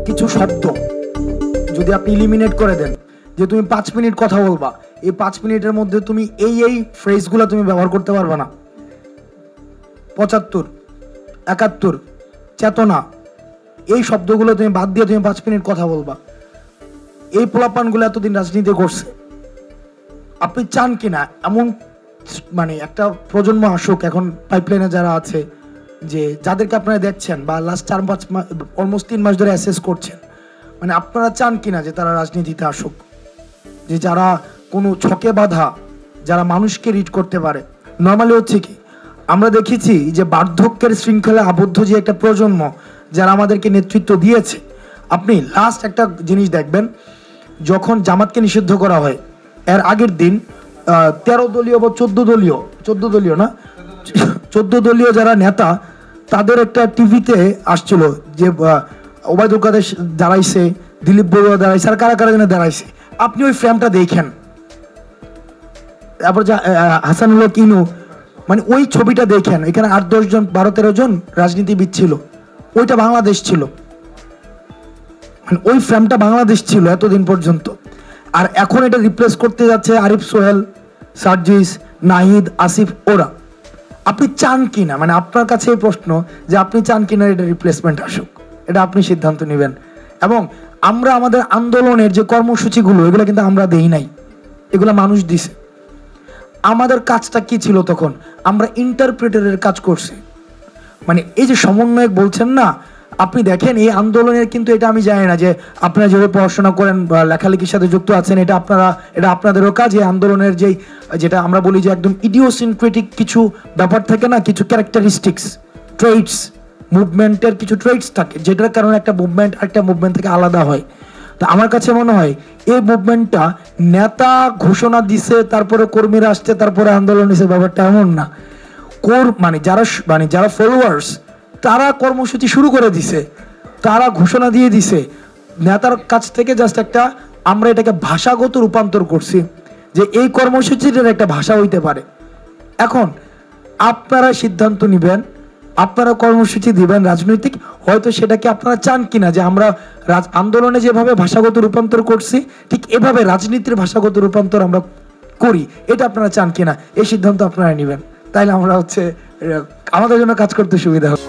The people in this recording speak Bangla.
কিছু শব্দ যদি আপনি ইলিমিনেট করে দেন, যে তুমি 5 মিনিট কথা বলবা, এই 5 মিনিটের মধ্যে তুমি এই ফ্রেজগুলো তুমি ব্যবহার করতে পারবে না। 75, 71, চেতনা, এই শব্দগুলো তুমি বাদ দিয়ে তুমি 5 মিনিট কথা বলবা। এই পোলাপানগুলো এতদিন রাজনীতি করছে, আপনি চান কিনা এমন মানে একটা প্রজন্ম আসুক এখন পাইপলাইনে যারা আছে, যে যাদেরকে আপনারা দেখছেন বা লাস্ট 4-5 মাস অলমোস্ট 3 মাস ধরে অ্যাসেস করছেন, মানে আপনারা চান কিনা যে তারা রাজনীতিতে আসুক, যে যারা কোনো ছকে বাঁধা, যারা মানুষকে রিড করতে পারে। নর্মালি হচ্ছে কি, আমরা দেখেছি যে বার্ধক্যের শৃঙ্খলা আবদ্ধ যে একটা প্রজন্ম যারা আমাদেরকে নেতৃত্ব দিয়েছে। আপনি লাস্ট একটা জিনিস দেখবেন, যখন জামাতকে নিষিদ্ধ করা হয় এর আগের দিন 13 দলীয় বা 14 দলীয় না 14 দলীয় যারা নেতা, তাদের একটা টিভিতে আসছিল যে ওবায়দুল কাদের দাঁড়াইছে, দিলীপ বড়ুয়া দাঁড়াইছে, আর কারা কারা যেন দাঁড়াইছে। আপনি ওই ফ্রেমটা দেখেন, তারপর হাসানুল হক ইনু, মানে ওই ছবিটা দেখেন, এখানে 8-10 জন 12-13 জন রাজনীতিবিদ ছিল, ওইটা বাংলাদেশ ছিল, মানে ওই ফ্রেমটা বাংলাদেশ ছিল এতদিন পর্যন্ত। আর এখন এটা রিপ্লেস করতে যাচ্ছে আরিফ, সোহেল, সার্জিস, নাহিদ, আসিফ, ওরা। আপনি চান কিনা, মানে আপনার কাছে এই প্রশ্ন যে আপনি চান কিনা এটা রিপ্লেসমেন্ট আসুক, এটা আপনি সিদ্ধান্ত নেবেন। এবং আমরা আমাদের আন্দোলনের যে কর্মসূচিগুলো, এগুলো কিন্তু আমরা দেই নাই, এগুলো মানুষ দিছে। আমাদের কাজটা কি ছিল তখন? আমরা ইন্টারপ্রেটারের কাজ করছি। মানে এই যে সমন্বয়ক বলছেন না, আপনি দেখেন এই আন্দোলনের কিন্তু এটা আমি জানি না যে আপনারা যেভাবে পড়াশোনা করেন বা লেখালেখির সাথে যুক্ত আছেন, এটা আপনাদেরও কাজ। এই আন্দোলনের যেটা আমরা বলি যে একদম ইডিওসিনক্রেটিক কিছু ব্যাপার থাকে না, কিছু ক্যারেক্টারিস্টিক্স, ট্রেটস, মুভমেন্টের কিছু ট্রেটস থাকে, যেটার কারণে একটা মুভমেন্ট আরেকটা মুভমেন্ট থেকে আলাদা হয়। তো আমার কাছে মনে হয় এই মুভমেন্টটা নেতা ঘোষণা দিছে, তারপরে কর্মীরা আসছে, তারপরে আন্দোলন দিছে, ব্যাপারটা এমন না। যারা ফলোয়ার্স, তারা কর্মসূচি শুরু করে দিছে, তারা ঘোষণা দিয়ে দিছে, নেতার কাছ থেকে জাস্ট একটা আমরা এটাকে ভাষাগত রূপান্তর করছি যে এই কর্মসূচিটার একটা ভাষা হইতে পারে। এখন আপনারা সিদ্ধান্ত নেবেন, আপনারা কর্মসূচি দিবেন রাজনৈতিক, হয়তো সেটাকে আপনারা চান কিনা যে আমরা আন্দোলনে যেভাবে ভাষাগত রূপান্তর করছি ঠিক এভাবে রাজনীতির ভাষাগত রূপান্তর আমরা করি, এটা আপনারা চান কিনা এই সিদ্ধান্ত আপনারা নেবেন, তাইলে আমরা আমাদের জন্য কাজ করতে সুবিধা হবে।